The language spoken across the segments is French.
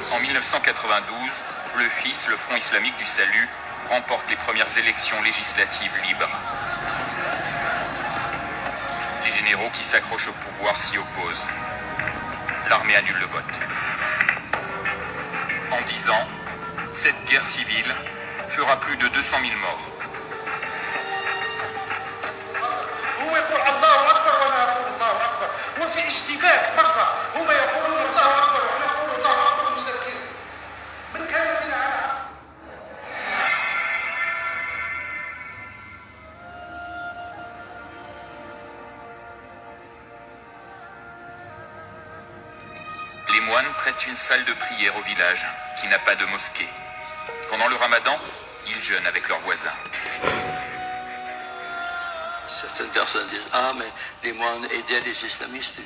En 1992, le FIS, le Front islamique du salut, remporte les premières élections législatives libres. Les généraux qui s'accrochent au pouvoir s'y opposent. L'armée annule le vote. En 10 ans, cette guerre civile fera plus de 200 000 morts. Les moines prêtent une salle de prière au village, qui n'a pas de mosquée. Pendant le ramadan, ils jeûnent avec leurs voisins. Certaines personnes disent « Ah, mais les moines aidaient les islamistes ».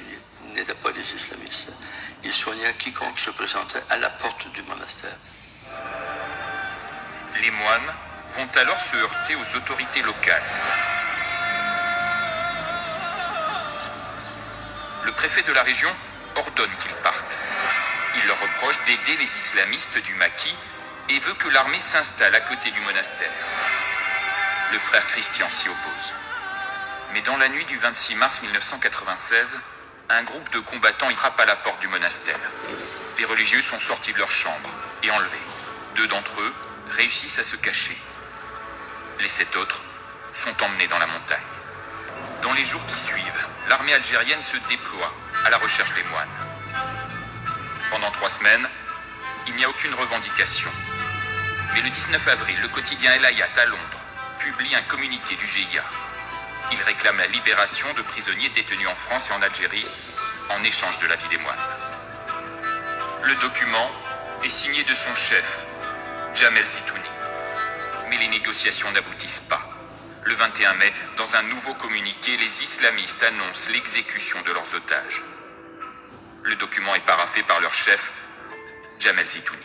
Ils n'aidaient pas les islamistes. Ils soignaient quiconque se présentait à la porte du monastère. Les moines vont alors se heurter aux autorités locales. Le préfet de la région ordonne qu'ils partent. Il leur reproche d'aider les islamistes du maquis et veut que l'armée s'installe à côté du monastère. Le frère Christian s'y oppose. Mais dans la nuit du 26 mars 1996, un groupe de combattants y frappe à la porte du monastère. Les religieux sont sortis de leur chambre et enlevés. 2 d'entre eux réussissent à se cacher. Les 7 autres sont emmenés dans la montagne. Dans les jours qui suivent, l'armée algérienne se déploie à la recherche des moines. Pendant 3 semaines, il n'y a aucune revendication. Mais le 19 avril, le quotidien El Hayat à Londres publie un communiqué du GIA. Il réclame la libération de prisonniers détenus en France et en Algérie en échange de la vie des moines. Le document est signé de son chef, Jamel Zitouni. Mais les négociations n'aboutissent pas. Le 21 mai, dans un nouveau communiqué, les islamistes annoncent l'exécution de leurs otages. Le document est paraphé par leur chef, Jamel Zitouni.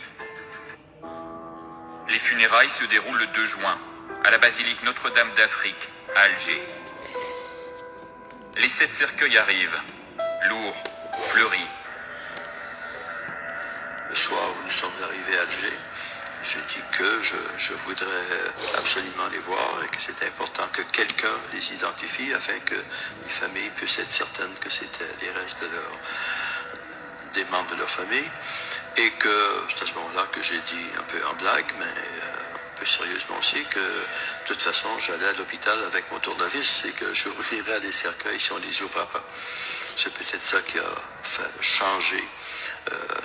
Les funérailles se déroulent le 2 juin, à la basilique Notre-Dame d'Afrique, à Alger. Les 7 cercueils arrivent, lourds, fleuris. Le soir où nous sommes arrivés à Alger, j'ai dit que je voudrais absolument les voir et que c'était important que quelqu'un les identifie afin que les familles puissent être certaines que c'était les restes des membres de leur famille. Et que c'est à ce moment-là que j'ai dit un peu en blague, mais un peu sérieusement aussi, que de toute façon j'allais à l'hôpital avec mon tournevis et que je ouvrirais les cercueils si on les ouvrait pas. C'est peut-être ça qui a fait changer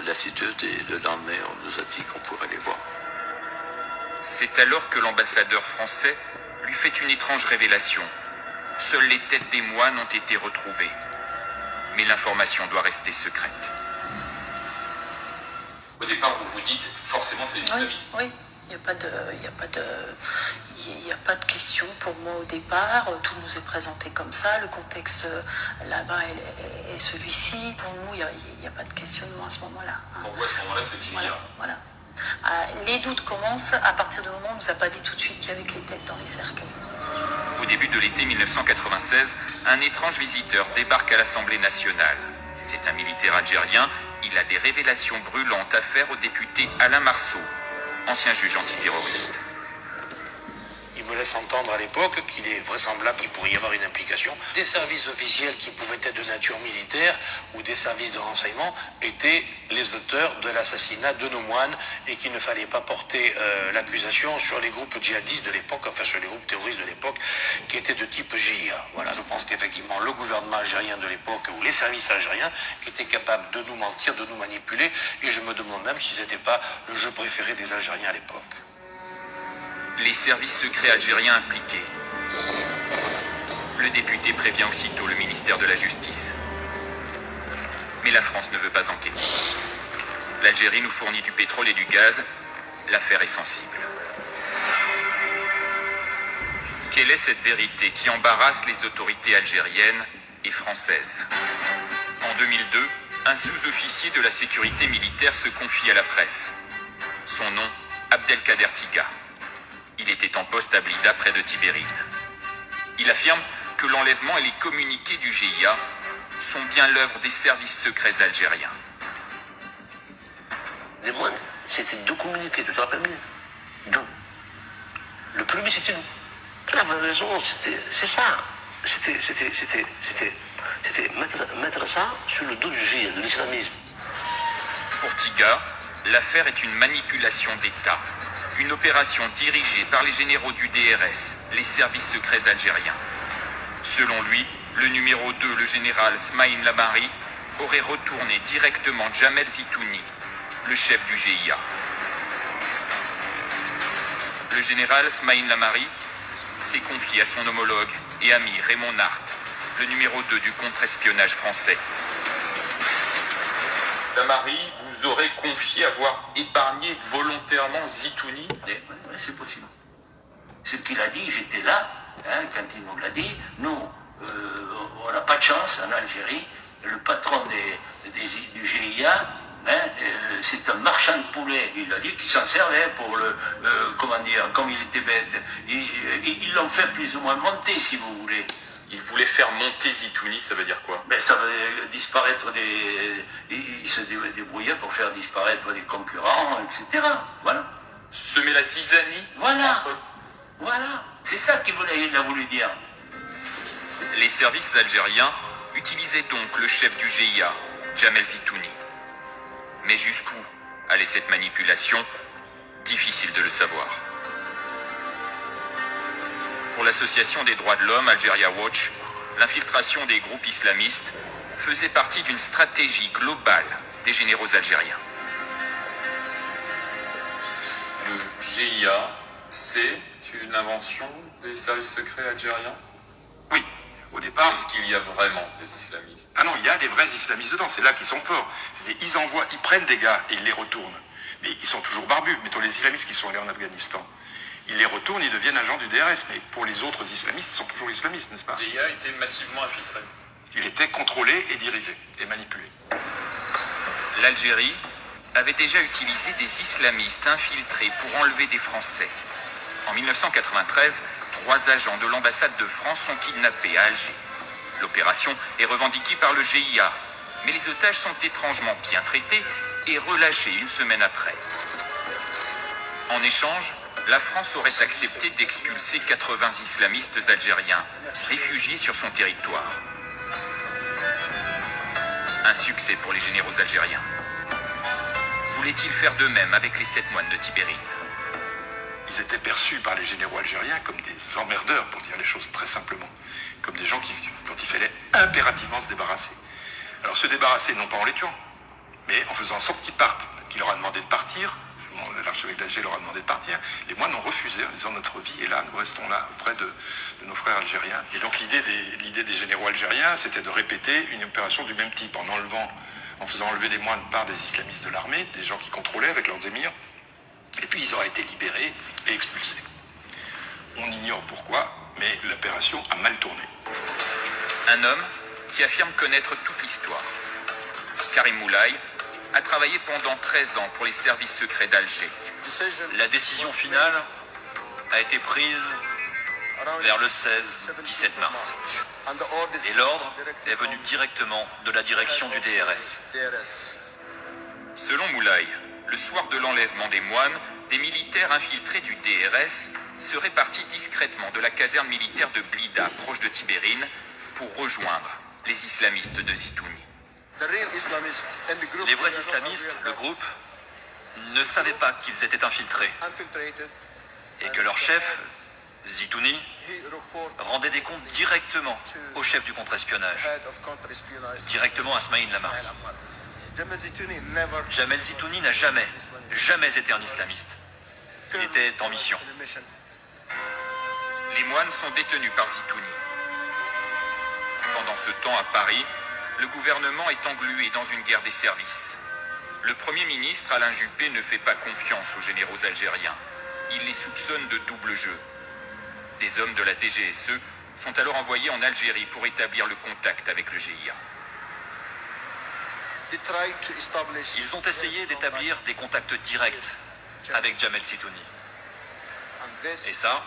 l'attitude et le lendemain on nous a dit qu'on pourrait les voir. C'est alors que l'ambassadeur français lui fait une étrange révélation. Seules les têtes des moines ont été retrouvées. Mais l'information doit rester secrète. Au départ, vous vous dites, forcément, c'est les islamistes. Oui, il n'y a pas de question pour moi au départ. Tout nous est présenté comme ça. Le contexte là-bas est celui-ci. Pour nous, il n'y a pas de questionnement à ce moment-là. Pour vous, à ce moment-là, c'est le GIA. Voilà. Les doutes commencent à partir du moment où on ne nous a pas dit tout de suite qu'il y avait que les têtes dans les cercueils. Au début de l'été 1996, un étrange visiteur débarque à l'Assemblée nationale. C'est un militaire algérien. Il a des révélations brûlantes à faire au député Alain Marceau, ancien juge antiterroriste. Il me laisse entendre à l'époque qu'il est vraisemblable qu'il pourrait y avoir une implication. Des services officiels qui pouvaient être de nature militaire ou des services de renseignement étaient les auteurs de l'assassinat de nos moines et qu'il ne fallait pas porter l'accusation sur les groupes djihadistes de l'époque, enfin sur les groupes terroristes de l'époque qui étaient de type GIA. Voilà, je pense qu'effectivement le gouvernement algérien de l'époque ou les services algériens étaient capables de nous mentir, de nous manipuler et je me demande même si ce n'était pas le jeu préféré des Algériens à l'époque. Les services secrets algériens impliqués. Le député prévient aussitôt le ministère de la Justice. Mais la France ne veut pas enquêter. L'Algérie nous fournit du pétrole et du gaz. L'affaire est sensible. Quelle est cette vérité qui embarrasse les autorités algériennes et françaises? En 2002, un sous-officier de la sécurité militaire se confie à la presse. Son nom, Abdelkader Tiga. Il était en poste à Blida, près de Tibérine. Il affirme que l'enlèvement et les communiqués du GIA sont bien l'œuvre des services secrets algériens. les moines, c'était deux communautés, tu te rappelles bien? Deux. Le premier, c'était nous. Tu avais raison, c'est ça. C'était mettre ça sur le dos du GIA, de l'islamisme. Pour Tiga, l'affaire est une manipulation d'État, une opération dirigée par les généraux du DRS, les services secrets algériens. Selon lui, le numéro 2, le général Smaïn Lamari, aurait retourné directement Jamel Zitouni, le chef du GIA. Le général Smaïn Lamari s'est confié à son homologue et ami Raymond Nart, le numéro 2 du contre-espionnage français. Lamari vous aurait confié avoir épargné volontairement Zitouni. Oui, c'est possible. Ce qu'il a dit, j'étais là, quand il nous l'a dit. Nous, on n'a pas de chance en Algérie. Le patron du GIA, c'est un marchand de poulet. Il a dit qu'il s'en servait pour comment dire, comme il était bête. Ils l'ont fait plus ou moins monter, si vous voulez. Il voulait faire monter Zitouni, ça veut dire quoi? Ben, ça veut disparaître il se débrouillait pour faire disparaître des concurrents, etc. Voilà. Semer la zizanie. Voilà. Voilà. C'est ça qu'il a voulu dire. Les services algériens utilisaient donc le chef du GIA, Jamel Zitouni. Mais jusqu'où allait cette manipulation? Difficile de le savoir. Pour l'association des droits de l'homme Algeria Watch, l'infiltration des groupes islamistes faisait partie d'une stratégie globale des généraux algériens. Le GIA, c'est une invention des services secrets algériens? Oui, au départ. Est-ce qu'il y a vraiment des islamistes? Ah non, il y a des vrais islamistes dedans, c'est là qu'ils sont forts. Ils prennent des gars et ils les retournent. Mais ils sont toujours barbus. Mettons les islamistes qui sont allés en Afghanistan. Ils les retournent, ils deviennent agents du DRS. Mais pour les autres islamistes, ils sont toujours islamistes, n'est-ce pas? Le GIA était massivement infiltré. Il était contrôlé et dirigé et manipulé. L'Algérie avait déjà utilisé des islamistes infiltrés pour enlever des Français. En 1993, 3 agents de l'ambassade de France sont kidnappés à Alger. L'opération est revendiquée par le GIA, mais les otages sont étrangement bien traités et relâchés une semaine après. En échange, la France aurait accepté d'expulser 80 islamistes algériens, réfugiés sur son territoire. Un succès pour les généraux algériens. Voulait-il faire de même avec les 7 moines de Tibérine? Ils étaient perçus par les généraux algériens comme des emmerdeurs, pour dire les choses très simplement. Comme des gens dont il fallait impérativement se débarrasser. Alors se débarrasser, non pas en les tuant, mais en faisant en sorte qu'ils partent. Qui leur a demandé de partir, l'archevêque d'Alger leur a demandé de partir, les moines ont refusé en disant notre vie est là, nous restons là, auprès de nos frères algériens. Et donc l'idée des généraux algériens, c'était de répéter une opération du même type, en faisant enlever des moines par des islamistes de l'armée, des gens qui contrôlaient avec leurs émirs, et puis ils auraient été libérés et expulsés. On ignore pourquoi, mais l'opération a mal tourné. Un homme qui affirme connaître toute l'histoire. Karim Moulay a travaillé pendant 13 ans pour les services secrets d'Alger. La décision finale a été prise vers le 16-17 mars. Et l'ordre est venu directement de la direction du DRS. Selon Moulay, le soir de l'enlèvement des moines, des militaires infiltrés du DRS seraient partis discrètement de la caserne militaire de Blida, proche de Tibérine, pour rejoindre les islamistes de Zitouni. Les vrais islamistes, le groupe, ne savaient pas qu'ils étaient infiltrés et que leur chef, Zitouni, rendait des comptes directement au chef du contre-espionnage, directement à Smaïn Lamari. Jamel Zitouni n'a jamais été un islamiste. Il était en mission. Les moines sont détenus par Zitouni. Pendant ce temps, à Paris, le gouvernement est englué dans une guerre des services. Le Premier ministre, Alain Juppé, ne fait pas confiance aux généraux algériens. Il les soupçonne de double jeu. Des hommes de la DGSE sont alors envoyés en Algérie pour établir le contact avec le GIA. Ils ont essayé d'établir des contacts directs avec Jamel Zitouni. Et ça,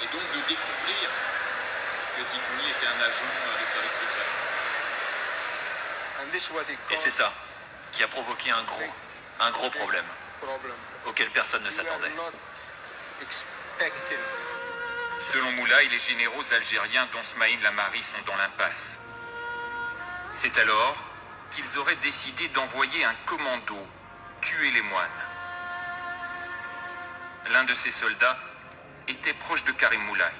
Et donc de découvrir que Zitouni était un agent des services secrets. et c'est ça qui a provoqué un Un gros problème auquel personne ne s'attendait. Selon Moulay, les généraux algériens dont Smaïn Lamari sont dans l'impasse. C'est alors qu'ils auraient décidé d'envoyer un commando tuer les moines. L'un de ces soldats était proche de Karim Moulay.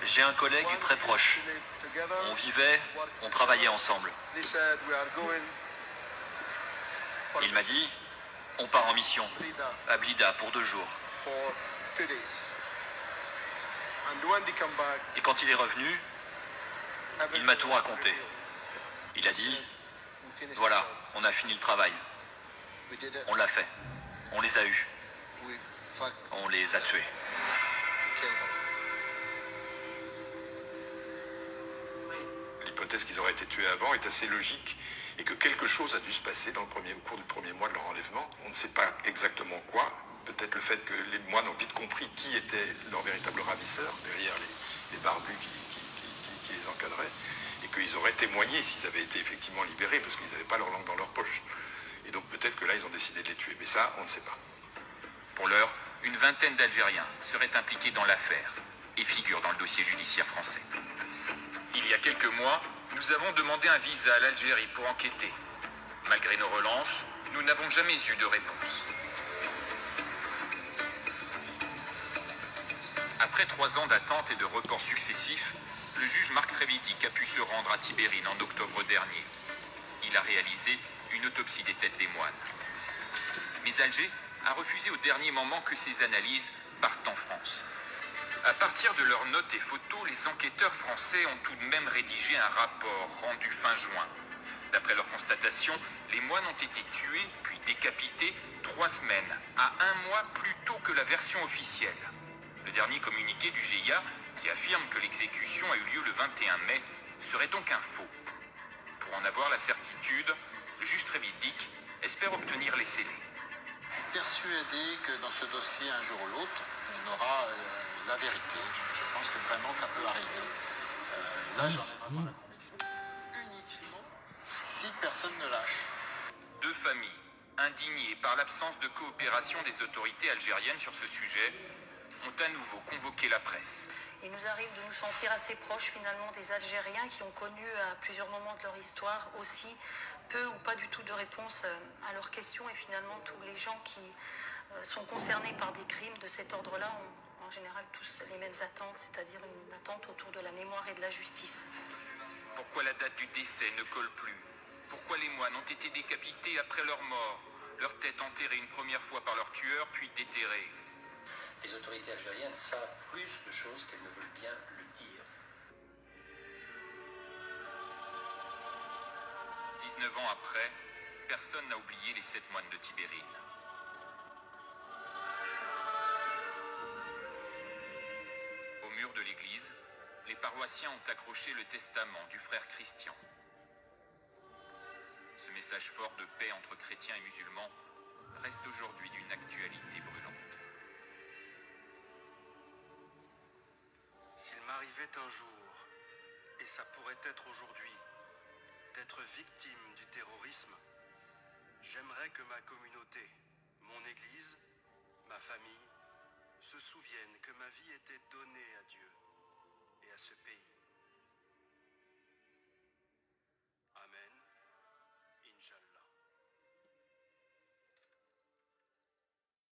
J'ai un collègue très proche. On vivait, on travaillait ensemble. Il m'a dit, on part en mission à Blida pour 2 jours. Et quand il est revenu, il m'a tout raconté. Il a dit, voilà, on a fini le travail. On l'a fait. On les a eus. On les a tués. L'hypothèse qu'ils auraient été tués avant est assez logique et que quelque chose a dû se passer au cours du premier mois de leur enlèvement. On ne sait pas exactement quoi. Peut-être le fait que les moines ont vite compris qui était leur véritable ravisseur derrière les barbus qui les encadraient et qu'ils auraient témoigné s'ils avaient été effectivement libérés parce qu'ils n'avaient pas leur langue dans leur poche. Et donc peut-être que là ils ont décidé de les tuer. Mais ça, on ne sait pas. Pour l'heure, une vingtaine d'Algériens seraient impliqués dans l'affaire et figurent dans le dossier judiciaire français. Il y a quelques mois, nous avons demandé un visa à l'Algérie pour enquêter. Malgré nos relances, nous n'avons jamais eu de réponse. Après 3 ans d'attente et de reports successifs, le juge Marc Trévidic a pu se rendre à Tibérine en octobre dernier. Il a réalisé une autopsie des têtes des moines. Mais Alger a refusé au dernier moment que ces analyses partent en France. À partir de leurs notes et photos, les enquêteurs français ont tout de même rédigé un rapport rendu fin juin. D'après leur constatation, les moines ont été tués puis décapités 3 semaines, à 1 mois plus tôt que la version officielle. Le dernier communiqué du GIA, qui affirme que l'exécution a eu lieu le 21 mai, serait donc un faux. Pour en avoir la certitude, le juge Trévidic espère obtenir les scellés. Persuadé que dans ce dossier, un jour ou l'autre, on aura la vérité. Je pense que vraiment ça peut arriver. Là, j'en ai vraiment la conviction. Uniquement si personne ne lâche. 2 familles, indignées par l'absence de coopération des autorités algériennes sur ce sujet, ont à nouveau convoqué la presse. Il nous arrive de nous sentir assez proches finalement des Algériens qui ont connu à plusieurs moments de leur histoire aussi peu ou pas du tout de réponse à leurs questions, et finalement tous les gens qui sont concernés par des crimes de cet ordre-là ont en général tous les mêmes attentes, c'est-à-dire une attente autour de la mémoire et de la justice. Pourquoi la date du décès ne colle plus? Pourquoi les moines ont été décapités après leur mort, leur tête enterrée une première fois par leur tueur, puis déterrée? Les autorités algériennes savent plus de choses qu'elles ne veulent bien le dire. 19 ans après, personne n'a oublié les 7 moines de Tibérine. Au mur de l'église, les paroissiens ont accroché le testament du frère Christian. Ce message fort de paix entre chrétiens et musulmans reste aujourd'hui d'une actualité brûlante. S'il m'arrivait un jour, et ça pourrait être aujourd'hui, d'être victime du terrorisme, j'aimerais que ma communauté, mon église, ma famille, se souviennent que ma vie était donnée à Dieu et à ce pays.